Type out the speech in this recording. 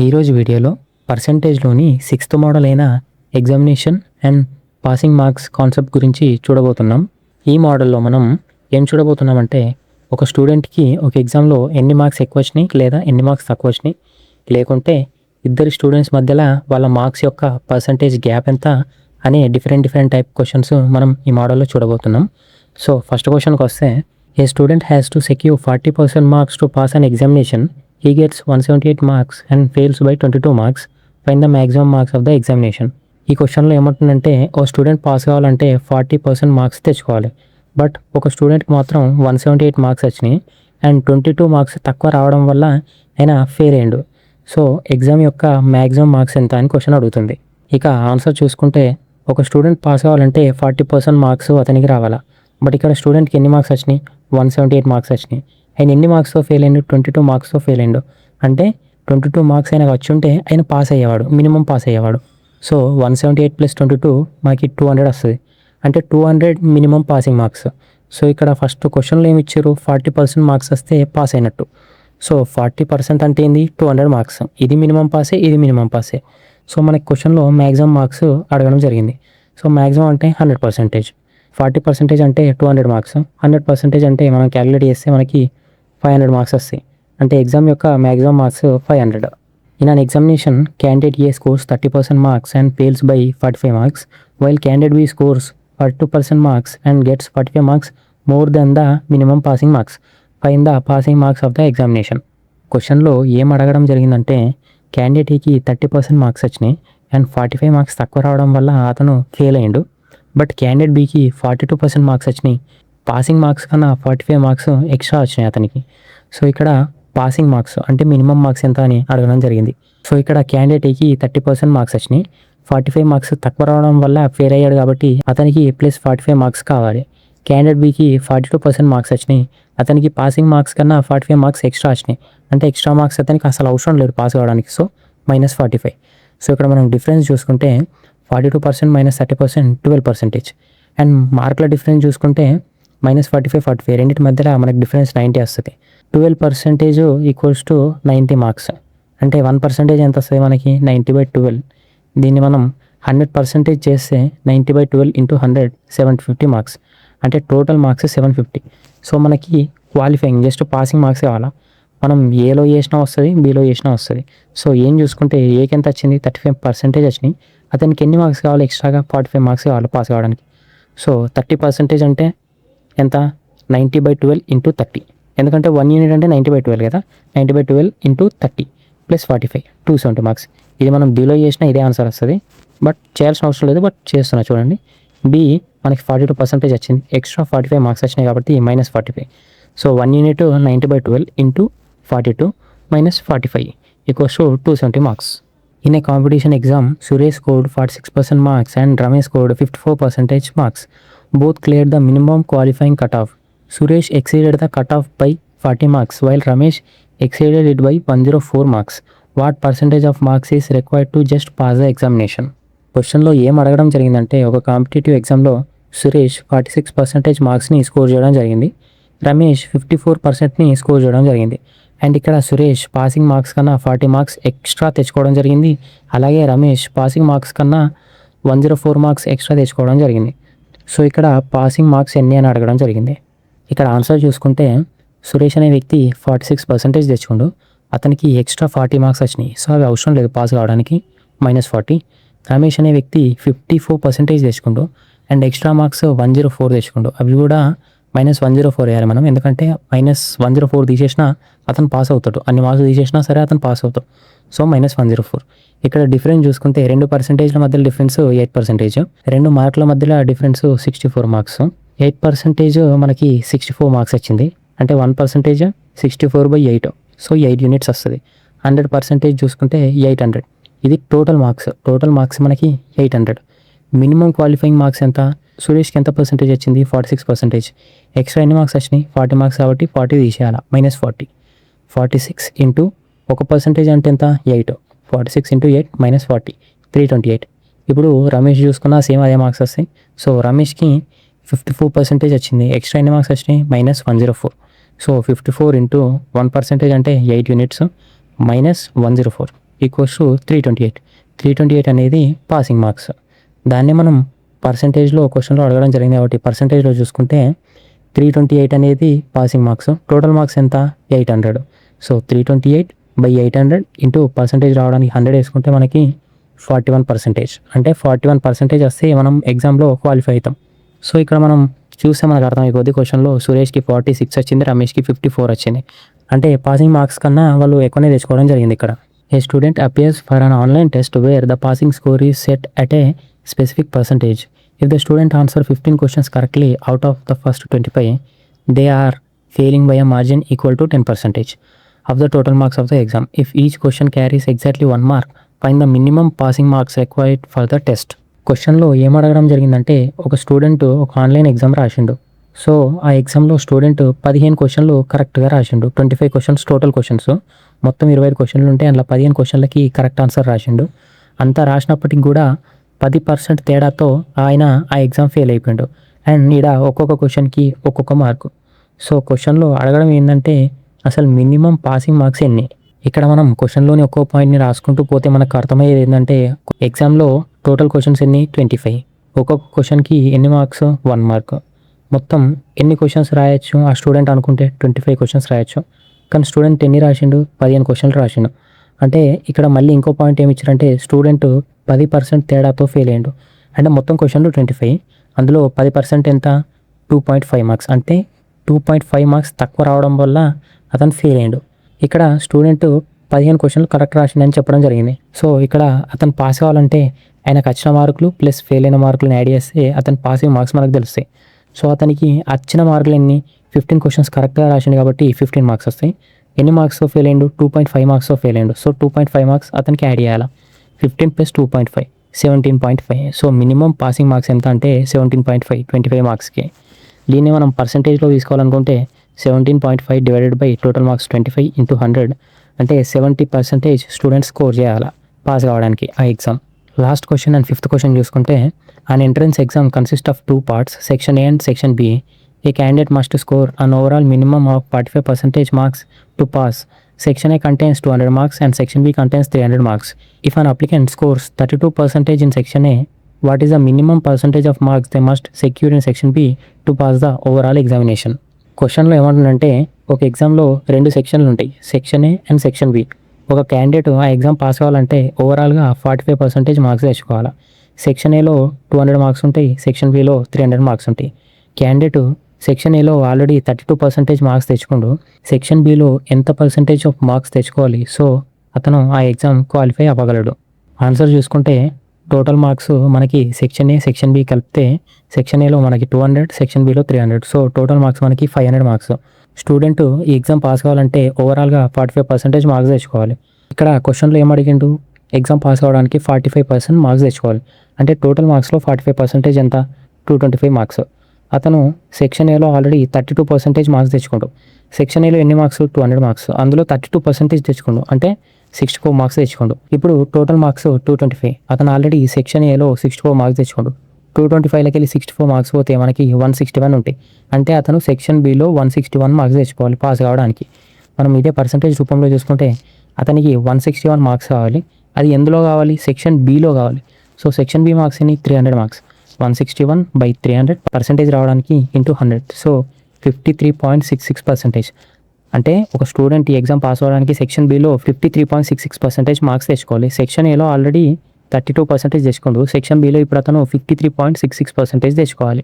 ఈరోజు వీడియోలో పర్సెంటేజ్లోని sixth model అయిన examination and passing marks concept గురించి చూడబోతున్నాం. ఈ మోడల్లో మనం ఏం చూడబోతున్నామంటే ఒక స్టూడెంట్కి ఒక ఎగ్జామ్లో ఎన్ని మార్క్స్ ఎక్కువ వచ్చినాయి లేదా ఎన్ని మార్క్స్ తక్కువ వచ్చినాయి, లేకుంటే ఇద్దరు స్టూడెంట్స్ మధ్యలో వాళ్ళ మార్క్స్ యొక్క పర్సంటేజ్ గ్యాప్ ఎంత అనే డిఫరెంట్ టైప్ క్వశ్చన్స్ మనం ఈ మోడల్లో చూడబోతున్నాం. సో ఫస్ట్ క్వశ్చన్కి వస్తే, a student has to secure 40% marks to pass an examination. He gets 178 marks and fails by 22 marks. Find the maximum marks of the examination. ఈ క్వశ్చన్లో ఏమంటుందంటే, ఓ స్టూడెంట్ పాస్ కావాలంటే 40% మార్క్స్ తెచ్చుకోవాలి. బట్ ఒక స్టూడెంట్కి మాత్రం 178 మార్క్స్ వచ్చినాయి అండ్ 22 మార్క్స్ తక్కువ రావడం వల్ల ఆయన ఫెయిల్ అయ్యిండు. సో ఎగ్జామ్ యొక్క మ్యాక్సిమం మార్క్స్ ఎంత అని క్వశ్చన్ అడుగుతుంది. ఇక ఆన్సర్ చూసుకుంటే, ఒక స్టూడెంట్ పాస్ కావాలంటే 40% మార్క్స్ అతనికి రావాలా. బట్ ఇక్కడ స్టూడెంట్కి ఎన్ని మార్క్స్ వచ్చినాయి? 178 మార్క్స్ వచ్చినాయి. ఆయన ఎన్ని మార్క్స్తో ఫెయిల్ అయ్యిండు? 22 మార్క్స్తో ఫెయిల్ అయ్యిండు. అంటే 22 మార్క్స్ అయినా వచ్చి ఉంటే ఆయన పాస్ అయ్యేవాడు, మినిమం పాస్ అయ్యేవాడు. సో 178 + 22 మనకి 200 వస్తుంది. అంటే 200 మినిమం పాసింగ్ మార్క్స్. సో ఇక్కడ ఫస్ట్ క్వశ్చన్లో ఏమి ఇచ్చారు? 40% మార్క్స్ వస్తే పాస్ అయినట్టు. సో 40% అంటే ఏంది? 200 మార్క్స్. ఇది మినిమం పాసే, ఇది మినిమం పాసే. సో మనకి క్వశ్చన్లో మ్యాక్సిమం మార్క్స్ అడగడం జరిగింది. సో మ్యాక్సిమం అంటే 100%. 40% అంటే 200 మార్క్స్. 100% అంటే మనం క్యాలిక్యులేట్ చేస్తే మనకి 500 మార్క్స్ వస్తాయి. అంటే ఎగ్జామ్ యొక్క maximum marks 500. In an examination, candidate A scores 30% marks and fails by 45 marks, while candidate B scores 42% marks and gets 45 marks more than the minimum passing marks. Find the passing marks of the examination. క్వశ్చన్లో ఏం అడగడం జరిగిందంటే, క్యాండిడేట్కి 30% marks వచ్చినాయి and 45 marks తక్కువ రావడం వల్ల అతను ఫెయిల్ అయ్యిండు. బట్ క్యాండిడేట్ బికి 42% మార్క్స్ వచ్చినాయి. పాసింగ్ మార్క్స్ కన్నా 45 మార్క్స్ ఎక్స్ట్రా వచ్చినాయి అతనికి. సో ఇక్కడ పాసింగ్ మార్క్స్ అంటే మినిమం మార్క్స్ ఎంత అని అడగడం జరిగింది. సో ఇక్కడ క్యాండిడేట్కి 30% మార్క్స్ వచ్చినాయి, 45 మార్క్స్ తక్కువ రావడం వల్ల ఫెయిల్ అయ్యాడు కాబట్టి అతనికి +45 మార్క్స్ కావాలి. క్యాండిడేట్ బికి 42% మార్క్స్ వచ్చినాయి, అతనికి పాసింగ్ మార్క్స్ కన్నా 45 మార్క్స్ ఎక్స్ట్రా వచ్చినాయి. అంటే ఎక్స్ట్రా మార్క్స్ అతనికి అసలు అవసరం లేదు పాస్ కావడానికి. సో -45. సో ఇక్కడ మనం డిఫరెన్స్ చూసుకుంటే 42% - 30% 12%. అండ్ మార్కుల డిఫరెన్స్ చూసుకుంటే -45, 45 రెండింటి మధ్యలో మనకి డిఫరెన్స్ 90 వస్తుంది. 12% ఈక్వల్స్ టు 90 మార్క్స్. అంటే 1% ఎంత వస్తుంది మనకి? 90/12. దీన్ని మనం 100% చేస్తే 90/12 × 100 750 మార్క్స్. అంటే టోటల్ మార్క్స్ 750. సో మనకి క్వాలిఫైయింగ్ జస్ట్ పాసింగ్ మార్క్స్ కావాలా. మనం ఏలో చేసినా వస్తుంది, బీలో చేసినా వస్తుంది. సో ఏం చూసుకుంటే ఏకి ఎంత వచ్చింది? 35% వచ్చినాయి. అతనికి ఎన్ని మార్క్స్ కావాలి? ఎక్స్ట్రాగా 45 మార్క్స్ కావాలి పాస్ కావడానికి. సో 30% అంటే ఎంత? 90/12 × 30. ఎందుకంటే 1 యూనిట్ అంటే 90/12 కదా. 90/12 × 30 + 45 270 మార్క్స్. ఇది మనం బీలో చేసినా ఇదే ఆన్సర్ వస్తుంది. బట్ చేయాల్సిన అవసరం లేదు, బట్ చేస్తున్నా చూడండి. బి మనకి 42% వచ్చింది, ఎక్స్ట్రా 45 మార్క్స్ వచ్చినాయి కాబట్టి -45. So 1 unit 90/12 × 42 - 45 = 270 marks. In a competition exam, Suresh scored 46% marks and Ramesh scored 54% marks. Both cleared the minimum qualifying cutoff. Suresh exceeded the cutoff by 40 marks, while Ramesh exceeded it by 104 marks. What percentage of marks is required to just pass the examination? క్వశ్చన్లో ఏం అడగడం జరిగిందంటే, ఒక competitive ఎగ్జామ్లో Suresh 46% మార్క్స్ని score చేయడం జరిగింది, Ramesh 54%ని score చేయడం జరిగింది. అండ్ ఇక్కడ సురేష్ పాసింగ్ మార్క్స్ కన్నా 40 మార్క్స్ ఎక్స్ట్రా తెచ్చుకోవడం జరిగింది. అలాగే రమేష్ పాసింగ్ మార్క్స్ కన్నా 104 మార్క్స్ ఎక్స్ట్రా తెచ్చుకోవడం జరిగింది. సో ఇక్కడ పాసింగ్ మార్క్స్ ఎన్ని అని అడగడం జరిగింది. ఇక్కడ ఆన్సర్ చూసుకుంటే సురేష్ అనే వ్యక్తి 46% తెచ్చుకుండు, అతనికి ఎక్స్ట్రా 40 మార్క్స్ వచ్చినాయి. సో అవి అవసరం లేదు పాస్ కావడానికి, -40. రమేష్ అనే వ్యక్తి 54% తెచ్చుకుండు అండ్ ఎక్స్ట్రా మార్క్స్ 104 తెచ్చుకుండు. అవి కూడా -104 వేయాలి మనం, ఎందుకంటే -104 తీసేసినా అతను పాస్ అవుతాడు. అన్ని మార్క్స్ తీసేసినా సరే అతను పాస్ అవుతాడు. సో -104. ఇక్కడ డిఫరెన్స్ చూసుకుంటే 2% మధ్యలో డిఫరెన్స్ 8%, 2 మార్కుల మధ్యలో డిఫరెన్స్ 64 మార్క్స్. 8% మనకి 64 మార్క్స్ వచ్చింది. అంటే 1% 64/8. సో 8 యూనిట్స్ వస్తుంది. 100% చూసుకుంటే 800. ఇది టోటల్ మార్క్స్ మనకి 800. మినిమం క్వాలిఫైయింగ్ మార్క్స్ ఎంత? సురేష్కి ఎంత పర్సెంటేజ్ వచ్చింది? 46%. ఎక్స్ట్రా ఎన్ని మార్క్స్ వచ్చినాయి? 40 మార్క్స్ కాబట్టి 40 తీసేయాలి, -40. 46 × 1% అంటే ఎంత? 8. 46 × 8 -40 328. ఇప్పుడు రమేష్ చూసుకున్నా సేమ్ అదే మార్క్స్ వస్తాయి. సో రమేష్కి 54% వచ్చింది, ఎక్స్ట్రా ఎన్ని మార్క్స్ వచ్చినాయి? -104. సో 54 × 1% అంటే 8 యూనిట్స్ -104. Equals to 328. 328 అనేది పాసింగ్ మార్క్స్. దాన్ని మనం పర్సంటేజ్లో క్వశ్చన్లో అడగడం జరిగింది కాబట్టి పర్సంటేజ్లో చూసుకుంటే 328 అనేది పాసింగ్ మార్క్స్. టోటల్ మార్క్స్ ఎంత? 800. సో 328/800 ఇంటూ పర్సంటేజ్ రావడానికి 100 వేసుకుంటే మనకి 41%. అంటే 41% వస్తే మనం ఎగ్జామ్లో క్వాలిఫై అవుతాం. సో ఇక్కడ మనం చూస్తే మనకు అర్థమైపోద్ది. క్వశ్చన్లో సురేష్కి 46 వచ్చింది, రమేష్కి 54 వచ్చింది. అంటే పాసింగ్ మార్క్స్ కన్నా వాళ్ళు ఎక్కువనే తెచ్చుకోవడం జరిగింది ఇక్కడ. A student appears for an online test where the passing score is set at a specific percentage. If the student answer 15 questions correctly out of the first 25, they are failing by a margin equal to 10% of the total marks of the exam. If each question carries exactly 1 mark, find the minimum passing marks required for the test. క్వశ్చన్లో ఏం అడగడం జరిగిందంటే ఒక student ఒక online exam రాసిండు. So ఆ ఎగ్జామ్లో student 15 questions కరెక్ట్గా రాసిండు. 25 questions టోటల్ క్వశ్చన్స్, మొత్తం 25 questions ఉంటే అందులో 15 questions కరెక్ట్ ఆన్సర్ రాసిండు. అంతా రాసినప్పటికి కూడా 10% తేడాతో ఆయన ఆ ఎగ్జామ్ ఫెయిల్ అయిపోయిండు. అండ్ ఈడ ఒక్కొక్క క్వశ్చన్కి ఒక్కొక్క మార్కు. సో క్వశ్చన్లో అడగడం ఏంటంటే అసలు మినిమం పాసింగ్ మార్క్స్ ఎన్ని? ఇక్కడ మనం క్వశ్చన్లోని ఒక్కో పాయింట్ని రాసుకుంటూ పోతే మనకు అర్థమయ్యేది ఏంటంటే ఎగ్జామ్లో టోటల్ క్వశ్చన్స్ ఎన్ని? 25. ఒక్కొక్క క్వశ్చన్కి ఎన్ని మార్క్స్? 1 mark. మొత్తం ఎన్ని క్వశ్చన్స్ రాయొచ్చు ఆ స్టూడెంట్ అనుకుంటే 25 questions రాయొచ్చు. కానీ స్టూడెంట్ ఎన్ని రాసిండు? 15 questions రాసిండు. అంటే ఇక్కడ మళ్ళీ ఇంకో పాయింట్ ఏమి ఇచ్చారంటే స్టూడెంట్ 10% తేడాతో ఫెయిల్ అయ్యిండు. అంటే మొత్తం క్వశ్చన్లు 25, అందులో 10% ఎంత? 2.5 marks. అంటే 2.5 marks తక్కువ రావడం వల్ల అతను ఫెయిల్ అయ్యిండు. ఇక్కడ స్టూడెంట్ 15 questions కరెక్ట్ రాసిండని చెప్పడం జరిగింది. సో ఇక్కడ అతను పాస్ కావాలంటే ఆయనకు వచ్చిన మార్కులు ప్లస్ ఫెయిల్ అయిన మార్కులను యాడ్ చేస్తే అతని పాసింగ్ మార్క్స్ మనకు తెలుస్తాయి. సో అతనికి వచ్చిన మార్కులు ఎన్ని? 15 questions కరెక్ట్గా రాసిండు కాబట్టి 15 marks వస్తాయి. ఎన్ని మార్క్స్తో ఫెయిల్ అయ్యిండు? 2.5 marksతో ఫెయిల్ అయ్యిండు. సో 2.5 marks అతనికి యాడ్ చేయాలి. 15 + 2.5 17.5. సో మినిమం పాసింగ్ మార్క్స్ ఎంత అంటే 17.5, 25 marksకి. దీన్ని మనం పర్సంటేజ్లో తీసుకోవాలనుకుంటే 17.5 divided by total marks 25 into 100 అంటే 70% స్టూడెంట్ స్కోర్ చేయాలి పాస్ కావడానికి ఆ exam. Last question and 5th question చూసుకుంటే an entrance exam consists of 2 parts, section A and section B. A candidate must score an overall minimum of 45% marks to pass. Section A contains 200 marks and section B contains 300 marks. If an applicant scores 32% in section A, what is the minimum percentage of marks they must secure in section B to pass the overall examination? క్వశ్చన్లో ఏమంటుందంటే ఒక ఎగ్జామ్లో 2 sections ఉంటాయి, section A and section B. ఒక candidate ఆ exam pass కావాలంటే ఓవరాల్గా 45% marks తెచ్చుకోవాలి. సెక్షన్ ఏలో 200 marks ఉంటాయి, సెక్షన్ బిలో 300 marks ఉంటాయి. క్యాండిడేట్ సెక్షన్ ఏలో ఆల్రెడీ 32% మార్క్స్ తెచ్చుకుంటూ సెక్షన్ బిలో ఎంత పర్సంటేజ్ ఆఫ్ మార్క్స్ తెచ్చుకోవాలి? సో అతను ఆ ఎగ్జామ్ క్వాలిఫై అవ్వగలడు. ఆన్సర్ చూసుకుంటే టోటల్ మార్క్స్ మనకి సెక్షన్ ఏ సెక్షన్ బి కలిపితే సెక్షన్ ఏలో మనకి 200, section below 300. So total marks మనకి 500 marks. స్టూడెంట్ ఈ ఎగ్జామ్ పాస్ కావాలంటే ఓవరాల్గా 45% మార్క్స్ తెచ్చుకోవాలి. ఇక్కడ క్వశ్చన్లో ఏం అడిగిండు? ఎగ్జామ్ పాస్ కావడానికి 45% మార్క్స్ తెచ్చుకోవాలి. అంటే టోటల్ మార్క్స్లో 45% ఎంత? 225 marks. అతను సెక్షన్ ఏలో ఆల్రెడీ 32% మార్క్స్ తెచ్చుకుంటూ సెక్షన్ ఏలో ఎన్ని మార్క్స్? 200 marks. అందులో 32% తెచ్చుకుండు అంటే 64 marks తెచ్చుకోండు. ఇప్పుడు టోటల్ మార్క్స్ 225. అతను ఆల్రెడీ సెక్షన్ ఏలో 64 marks తెచ్చుకోండు. 225లోకి వెళ్ళి 64 marks పోతే మనకి 161 ఉంటాయి. అంటే అతను సెక్షన్ బిలో 161 marks తెచ్చుకోవాలి పాస్ కావడానికి. మనం ఇదే పర్సంటేజ్ రూపంలో చూసుకుంటే అతనికి 161 marks కావాలి. అది ఎందులో కావాలి? సెక్షన్ బిలో కావాలి. సో సెక్షన్ బి మార్క్స్ ఎన్ని? 300 marks. 161/300 పర్సంటేజ్ రావడానికి ఇంటూ 100. సో 53.66%. అంటే ఒక స్టూడెంట్ ఈ ఎగ్జామ్ పాస్ అవ్వడానికి సెక్షన్ బిలో 53.66% మార్క్స్ తెచ్చుకోవాలి. సెక్షన్ ఏలో ఆల్రెడీ 32% తెచ్చుకోండు, సెక్షన్ బిలో ఇప్పుడు అతను 53.66% తెచ్చుకోవాలి.